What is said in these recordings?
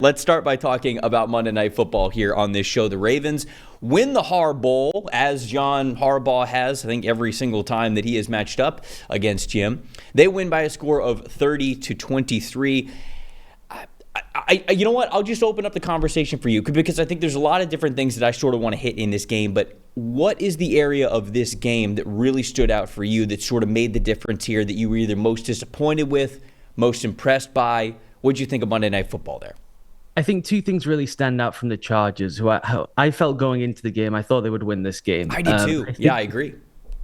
Let's start by talking about Monday Night Football here on this show. The Ravens win the Har Bowl, as John Harbaugh has, I think, every single time that he has matched up against Jim. They win by a score of 30-23. You know what? I'll just open up the conversation for you because I think there's a lot of different things that I sort of want to hit in this game. But what is the area of this game that really stood out for you that sort of made the difference here, that you were either most disappointed with, most impressed by? What did you think of Monday Night Football there? I think two things really stand out from the Chargers, who I felt going into the game, I thought they would win this game. I did too. I agree.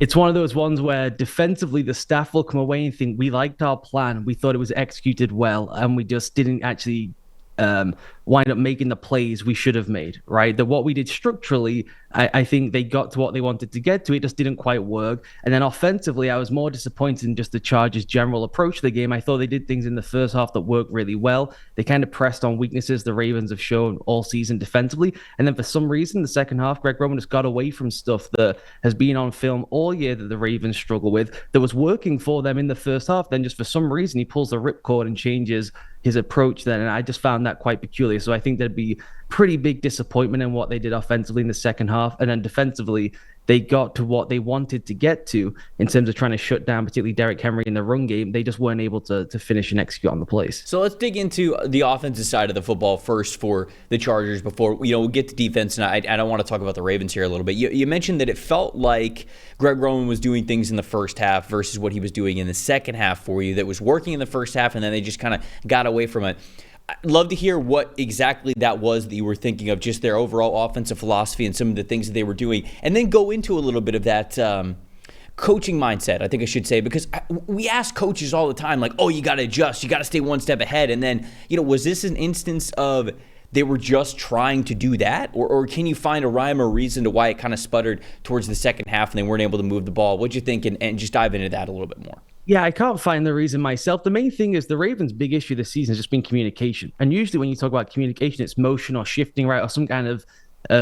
It's one of those ones where defensively the staff will come away and think, we liked our plan, we thought it was executed well, and we just didn't actually wind up making the plays we should have made, right? That what we did structurally, I think they got to what they wanted to get to. It just didn't quite work. And then offensively, I was more disappointed in just the Chargers' general approach to the game. I thought they did things in the first half that worked really well. They kind of pressed on weaknesses the Ravens have shown all season defensively. And then for some reason, the second half, Greg Roman just got away from stuff that has been on film all year that the Ravens struggle with, that was working for them in the first half. Then just for some reason, he pulls the ripcord and changes his approach then. And I just found that quite peculiar. So I think there'd be pretty big disappointment in what they did offensively in the second half. And then defensively, they got to what they wanted to get to in terms of trying to shut down, particularly Derrick Henry in the run game. They just weren't able to finish and execute on the plays. So let's dig into the offensive side of the football first for the Chargers before we'll get to defense. And I don't want to talk about the Ravens here a little bit. You mentioned that it felt like Greg Roman was doing things in the first half versus what he was doing in the second half for you that was working in the first half, and then they just kind of got away from it. I'd love to hear what exactly that was that you were thinking of, just their overall offensive philosophy and some of the things that they were doing, and then go into a little bit of that coaching mindset, I think I should say, because we ask coaches all the time, like, oh, you got to adjust, you got to stay one step ahead, and then, was this an instance of they were just trying to do that, or can you find a rhyme or reason to why it kind of sputtered towards the second half and they weren't able to move the ball? What'd you think, and just dive into that a little bit more? Yeah, I can't find the reason myself. The main thing is the Ravens' big issue this season has just been communication. And usually when you talk about communication, it's motion or shifting, right? Or some kind of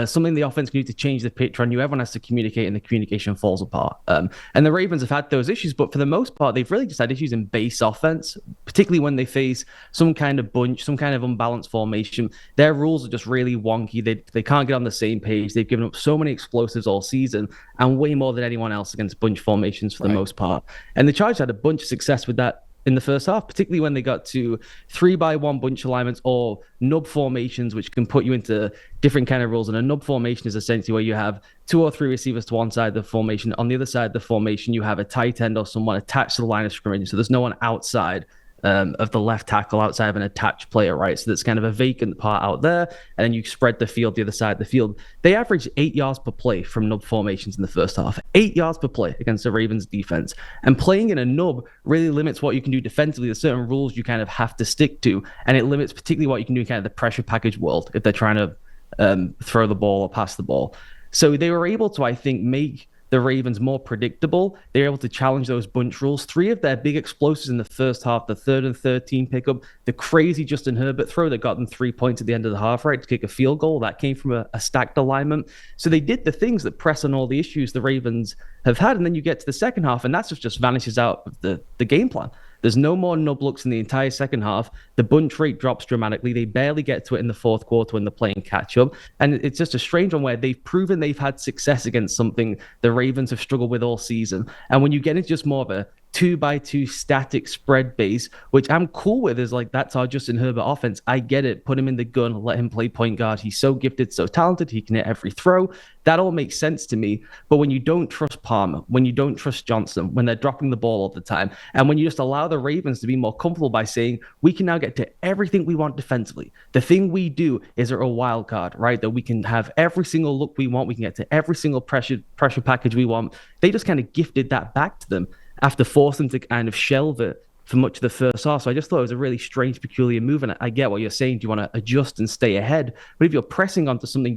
something the offense can do to change the picture on you. Everyone has to communicate and the communication falls apart. And the Ravens have had those issues, but for the most part, they've really just had issues in base offense, particularly when they face some kind of bunch, some kind of unbalanced formation. Their rules are just really wonky. They can't get on the same page. They've given up so many explosives all season and way more than anyone else against bunch formations for the most part. And the Chargers had a bunch of success with that in the first half, particularly when they got to 3-by-1 bunch alignments or nub formations, which can put you into different kind of rules. And a nub formation is essentially where you have 2 or 3 receivers to one side of the formation. On the other side of the formation, you have a tight end or someone attached to the line of scrimmage. So there's no one outside of the left tackle, outside of an attached player, right? So that's kind of a vacant part out there, and then you spread the field the other side of the field. They averaged 8 yards per play from nub formations in the first half. 8 yards per play against the Ravens defense. And playing in a nub really limits what you can do defensively. There's certain rules you kind of have to stick to, and it limits particularly what you can do in kind of the pressure package world if they're trying to throw the ball or pass the ball. So they were able to, I think, make the Ravens more predictable. They were able to challenge those bunch rules. 3 of their big explosives in the first half, the 3rd and 13 pickup, the crazy Justin Herbert throw that got them 3 points at the end of the half, right, to kick a field goal. That came from a stacked alignment. So they did the things that press on all the issues the Ravens have had. And then you get to the second half, and that just vanishes out of the game plan. There's no more nub looks in the entire second half. The bunch rate drops dramatically. They barely get to it in the fourth quarter when they're playing catch up. And it's just a strange one where they've proven they've had success against something the Ravens have struggled with all season. And when you get into just more of a 2-by-2 static spread base, which I'm cool with, is like, that's our Justin Herbert offense. I get it. Put him in the gun. Let him play point guard. He's so gifted, so talented. He can hit every throw. That all makes sense to me. But when you don't trust Palmer, when you don't trust Johnson, when they're dropping the ball all the time, and when you just allow the Ravens to be more comfortable by saying, we can now get to everything we want defensively. The thing we do is a wild card, right? That we can have every single look we want. We can get to every single pressure package we want. They just kind of gifted that back to them after forcing them to kind of shelve it for much of the first half. So I just thought it was a really strange, peculiar move. And I get what you're saying. Do you want to adjust and stay ahead? But if you're pressing onto something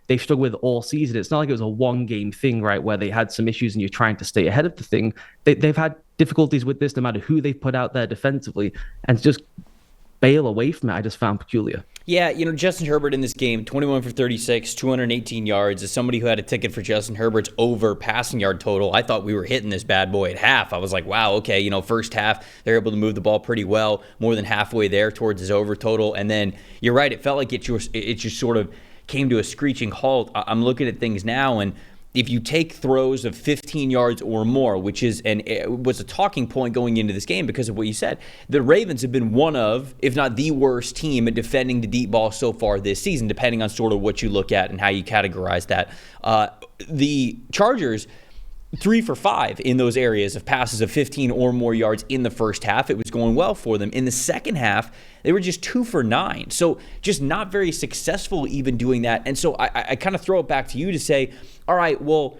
they've struggled with all season, it's not like it was a one-game thing, right, where they had some issues and you're trying to stay ahead of the thing. They've had difficulties with this no matter who they put out there defensively. And to just bail away from it, I just found peculiar. Yeah, Justin Herbert in this game, 21 for 36, 218 yards. As somebody who had a ticket for Justin Herbert's over passing yard total, I thought we were hitting this bad boy at half. I was like, wow, okay, first half, they're able to move the ball pretty well, more than halfway there towards his over total. And then, you're right, it felt like it just sort of came to a screeching halt. I'm looking at things now, and if you take throws of 15 yards or more, which is and it was a talking point going into this game because of what you said, the Ravens have been one of, if not the worst team at defending the deep ball so far this season, depending on sort of what you look at and how you categorize that. The Chargers, 3 for 5 in those areas of passes of 15 or more yards in the first half. It was going well for them. In the second half, they were just 2 for 9. So just not very successful even doing that. And so I kind of throw it back to you to say, all right, well,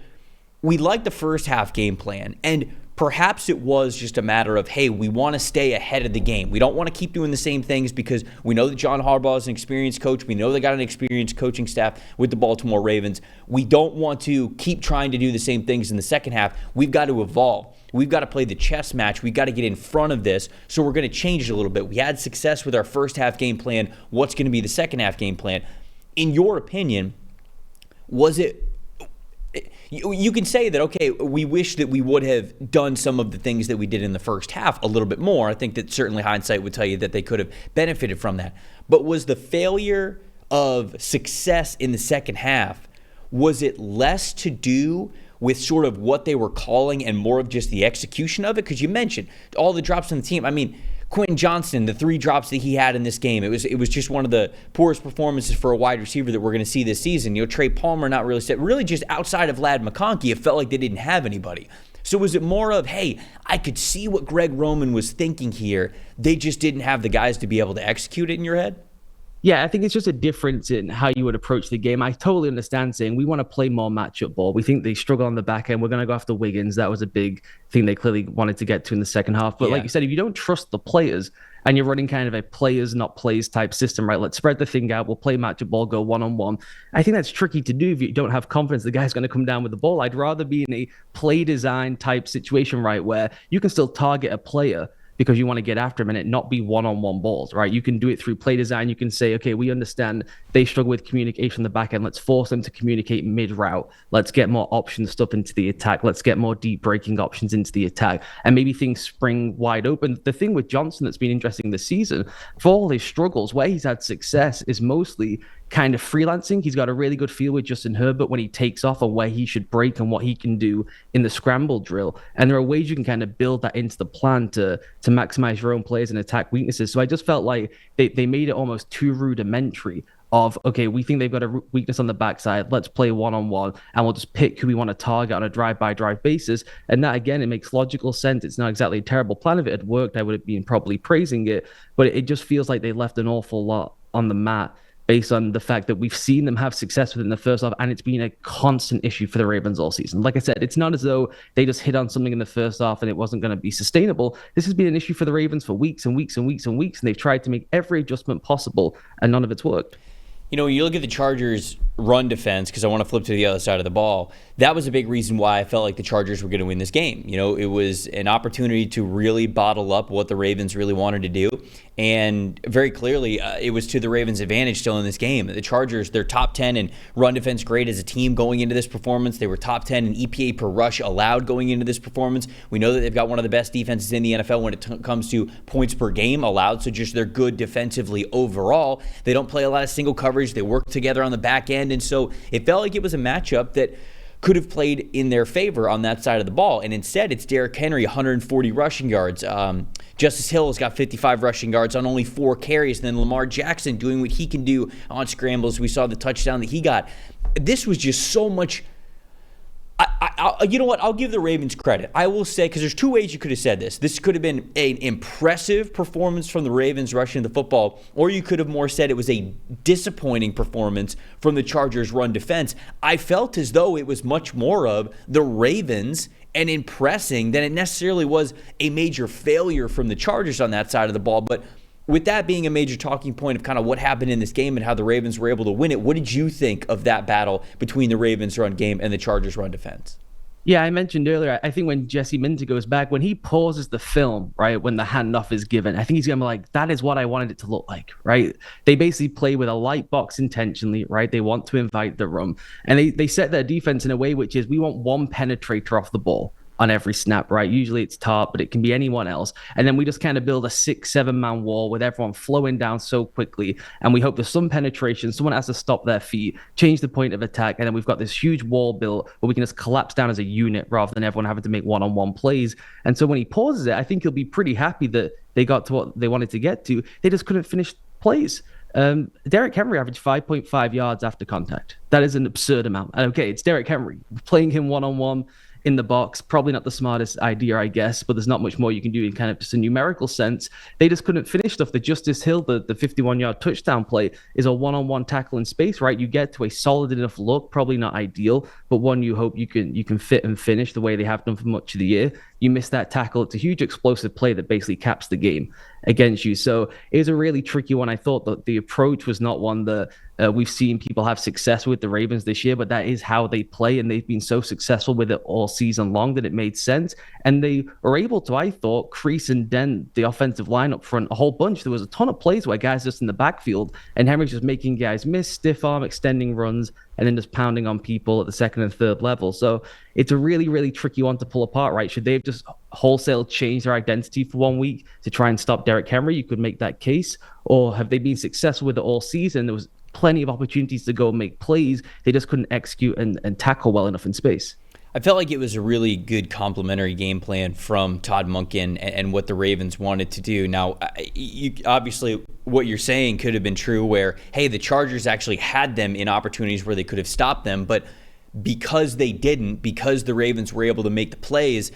we like the first half game plan. And perhaps it was just a matter of, hey, we want to stay ahead of the game. We don't want to keep doing the same things because we know that John Harbaugh is an experienced coach. We know they got an experienced coaching staff with the Baltimore Ravens. We don't want to keep trying to do the same things in the second half. We've got to evolve. We've got to play the chess match. We've got to get in front of this. So we're going to change it a little bit. We had success with our first half game plan. What's going to be the second half game plan? In your opinion, was it... You can say that, okay, we wish that we would have done some of the things that we did in the first half a little bit more. I think that certainly hindsight would tell you that they could have benefited from that. But was the failure of success in the second half, was it less to do with sort of what they were calling and more of just the execution of it? Because you mentioned all the drops on the team. I mean, Quentin Johnston, the 3 drops that he had in this game, it was just one of the poorest performances for a wide receiver that we're going to see this season. Trey Palmer not really set. Really just outside of Ladd McConkey, it felt like they didn't have anybody. So was it more of, hey, I could see what Greg Roman was thinking here. They just didn't have the guys to be able to execute it in your head? Yeah, I think it's just a difference in how you would approach the game. I totally understand saying we want to play more matchup ball. We think they struggle on the back end. We're going to go after Wiggins. That was a big thing they clearly wanted to get to in the second half. But like you said, if you don't trust the players and you're running kind of a players, not plays type system, right? Let's spread the thing out. We'll play matchup ball, go one-on-one. I think that's tricky to do if you don't have confidence the guy's going to come down with the ball. I'd rather be in a play design type situation, right, where you can still target a player because you want to get after him and it not be one-on-one balls, right? You can do it through play design. You can say, okay, we understand they struggle with communication in the back end. Let's force them to communicate mid-route. Let's get more option stuff into the attack. Let's get more deep breaking options into the attack. And maybe things spring wide open. The thing with Johnson that's been interesting this season, for all his struggles, where he's had success is mostly kind of freelancing. He's got a really good feel with Justin Herbert when he takes off and where he should break and what he can do in the scramble drill. And there are ways you can kind of build that into the plan to maximize your own players and attack weaknesses. So I just felt like they made it almost too rudimentary of, okay, we think they've got a weakness on the backside. Let's play one-on-one and we'll just pick who we want to target on a drive-by-drive basis. And that, again, it makes logical sense. It's not exactly a terrible plan. If it had worked, I would have been probably praising it. But it just feels like they left an awful lot on the mat based on the fact that we've seen them have success within the first half, and it's been a constant issue for the Ravens all season. Like I said, it's not as though they just hit on something in the first half and it wasn't going to be sustainable. This has been an issue for the Ravens for weeks and weeks and weeks and weeks, and they've tried to make every adjustment possible, and none of it's worked. When you look at the Chargers' run defense, because I want to flip to the other side of the ball, that was a big reason why I felt like the Chargers were going to win this game. It was an opportunity to really bottle up what the Ravens really wanted to do. And very clearly, it was to the Ravens' advantage still in this game. The Chargers, they're top 10 in run defense grade as a team going into this performance. They were top 10 in EPA per rush allowed going into this performance. We know that they've got one of the best defenses in the NFL when it comes to points per game allowed. So just they're good defensively overall. They don't play a lot of single coverage. They work together on the back end. And so it felt like it was a matchup that could have played in their favor on that side of the ball. And instead, it's Derrick Henry, 140 rushing yards. Justice Hill has got 55 rushing yards on only 4 carries. And then Lamar Jackson doing what he can do on scrambles. We saw the touchdown that he got. This was just so much. You know what? I'll give the Ravens credit. I will say, because there's 2 ways you could have said this. This could have been an impressive performance from the Ravens rushing the football, or you could have more said it was a disappointing performance from the Chargers' run defense. I felt as though it was much more of the Ravens and impressing than it necessarily was a major failure from the Chargers on that side of the ball. But with that being a major talking point of kind of what happened in this game and how the Ravens were able to win it, what did you think of that battle between the Ravens run game and the Chargers run defense? Yeah, I mentioned earlier, I think when Jesse Minter goes back, when he pauses the film, right, when the handoff is given, I think he's going to be like, that is what I wanted it to look like, right? They basically play with a light box intentionally, right? They want to invite the run. And they set their defense in a way which is we want one penetrator off the ball on every snap, right? Usually it's Tarp, but it can be anyone else. And then we just kind of build a 6-7 man wall with everyone flowing down so quickly. And we hope there's some penetration. Someone has to stop their feet, change the point of attack. And then we've got this huge wall built where we can just collapse down as a unit rather than everyone having to make one-on-one plays. And so when he pauses it, I think he'll be pretty happy that they got to what they wanted to get to. They just couldn't finish plays. Derrick Henry averaged 5.5 yards after contact. That is an absurd amount. Okay, it's Derrick Henry. Playing him one-on-one in the box, probably not the smartest idea, I guess, but there's not much more you can do in kind of just a numerical sense. They just couldn't finish stuff. The Justice Hill, the 51-yard touchdown play, is a one-on-one tackle in space, right? You get to a solid enough look, probably not ideal, but one you hope you can fit and finish the way they have done for much of the year. You miss that tackle. It's a huge explosive play that basically caps the game against you. So it was a really tricky one. I thought that the approach was not one that we've seen people have success with the Ravens this year, but that is how they play, and they've been so successful with it all season long that it made sense. And they were able to, I thought, crease and dent the offensive line up front a whole bunch. There was a ton of plays where guys just in the backfield, and Henry's just making guys miss, stiff arm, extending runs, and then just pounding on people at the second and third level. So it's a really, really tricky one to pull apart, right? Should they have just wholesale changed their identity for 1 week to try and stop Derrick Henry? You could make that case. Or have they been successful with it all season? There was plenty of opportunities to go make plays. They just couldn't execute and tackle well enough in space. I felt like it was a really good complementary game plan from Todd Monken and what the Ravens wanted to do. Now, obviously, what you're saying could have been true where, hey, the Chargers actually had them in opportunities where they could have stopped them, but because they didn't, because the Ravens were able to make the plays,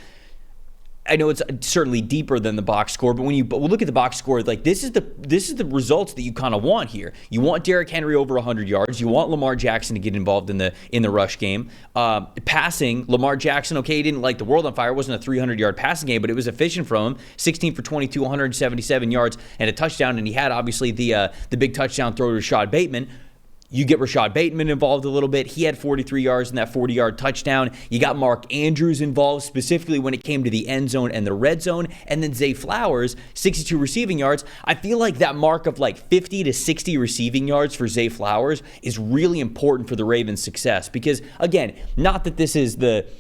I know it's certainly deeper than the box score, but when you look at the box score, like this is the results that you kind of want here. You want Derrick Henry over 100 yards. You want Lamar Jackson to get involved in the rush game. Passing, Lamar Jackson, okay, he didn't light the world on fire. It wasn't a 300-yard passing game, but it was efficient from him. 16 for 22, 177 yards and a touchdown, and he had obviously the big touchdown throw to Rashad Bateman. You get Rashad Bateman involved a little bit. He had 43 yards in that 40-yard touchdown. You got Mark Andrews involved, specifically when it came to the end zone and the red zone. And then Zay Flowers, 62 receiving yards. I feel like that mark of like 50 to 60 receiving yards for Zay Flowers is really important for the Ravens' success. Because, again, not that this is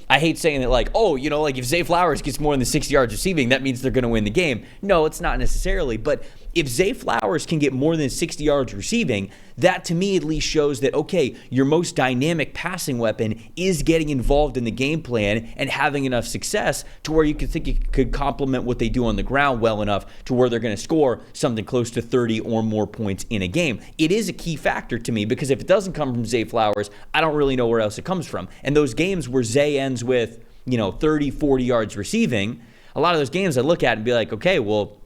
I hate saying that like, oh, you know, like if Zay Flowers gets more than 60 yards receiving, that means they're going to win the game. No, it's not necessarily. But if Zay Flowers can get more than 60 yards receiving, that to me at least shows that, okay, your most dynamic passing weapon is getting involved in the game plan and having enough success to where you could think it could complement what they do on the ground well enough to where they're going to score something close to 30 or more points in a game. It is a key factor to me because if it doesn't come from Zay Flowers, I don't really know where else it comes from. And those games where Zay ends with, 30, 40 yards receiving, a lot of those games I look at and be like, okay, well,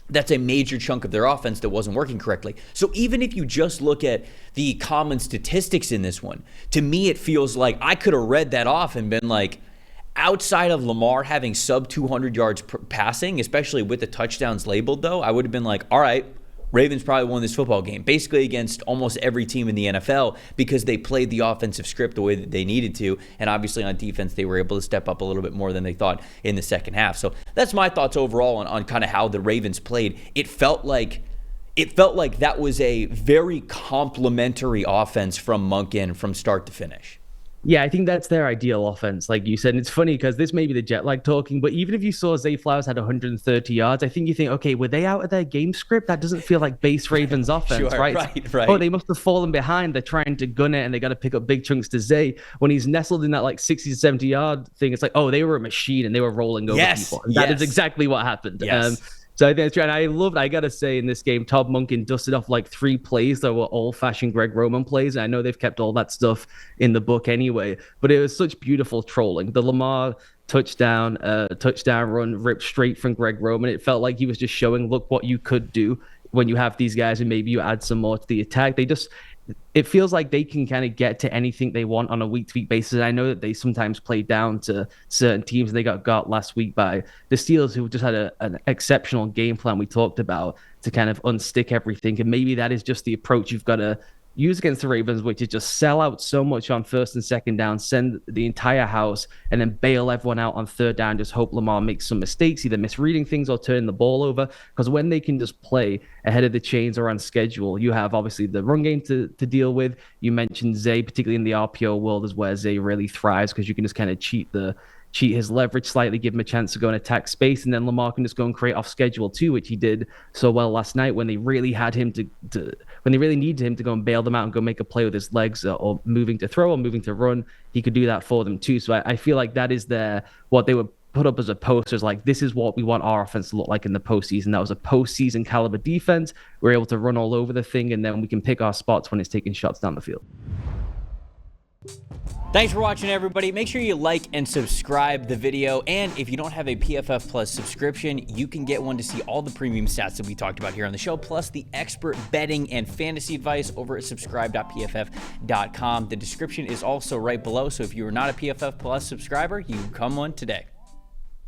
that's a major chunk of their offense that wasn't working correctly. So even if you just look at the common statistics in this one, to me it feels like I could have read that off and been like, outside of Lamar having sub 200 yards passing, especially with the touchdowns labeled though, I would have been like, all right, Ravens probably won this football game, basically against almost every team in the NFL because they played the offensive script the way that they needed to. And obviously on defense, they were able to step up a little bit more than they thought in the second half. So that's my thoughts overall on kind of how the Ravens played. It felt like that was a very complimentary offense from Monken from start to finish. Yeah, I think that's their ideal offense, like you said. And it's funny because this may be the jet lag talking, but even if you saw Zay Flowers had 130 yards, I think you think, okay, were they out of their game script? That doesn't feel like base Ravens offense, Sure, right? Right. Oh, they must have fallen behind. They're trying to gun it and they got to pick up big chunks to Zay. When he's nestled in that like 60 to 70 yard thing, it's like, oh, they were a machine and they were rolling over people. And that is exactly what happened. Yes. So I think that's true. And I got to say, in this game, Todd Monken dusted off like 3 plays that were old-fashioned Greg Roman plays. And I know they've kept all that stuff in the book anyway, but it was such beautiful trolling. The Lamar touchdown run ripped straight from Greg Roman. It felt like he was just showing, look what you could do when you have these guys and maybe you add some more to the attack. It feels like they can kind of get to anything they want on a week-to-week basis. I know that they sometimes play down to certain teams. They got last week by the Steelers, who just had an exceptional game plan we talked about to kind of unstick everything. And maybe that is just the approach you've got to use against the Ravens, which is just sell out so much on first and second down, send the entire house, and then bail everyone out on third down, just hope Lamar makes some mistakes, either misreading things or turning the ball over. Because when they can just play ahead of the chains or on schedule, you have obviously the run game to deal with. You mentioned Zay, particularly in the RPO world, is where Zay really thrives, because you can just kind of cheat his leverage slightly, give him a chance to go and attack space, and then Lamar can just go and create off schedule too, which he did so well last night when they really had him when they really needed him to go and bail them out and go make a play with his legs, or moving to throw or moving to run. He could do that for them too. So I feel like that is what they would put up as a posters, like, this is what we want our offense to look like in the postseason. That was a postseason caliber defense. We're able to run all over the thing, and then we can pick our spots when it's taking shots down the field. Thanks for watching, everybody. Make sure you like and subscribe the video. And if you don't have a PFF Plus subscription, you can get one to see all the premium stats that we talked about here on the show, plus the expert betting and fantasy advice over at subscribe.pff.com. The description is also right below. So if you are not a PFF Plus subscriber, you can become one today.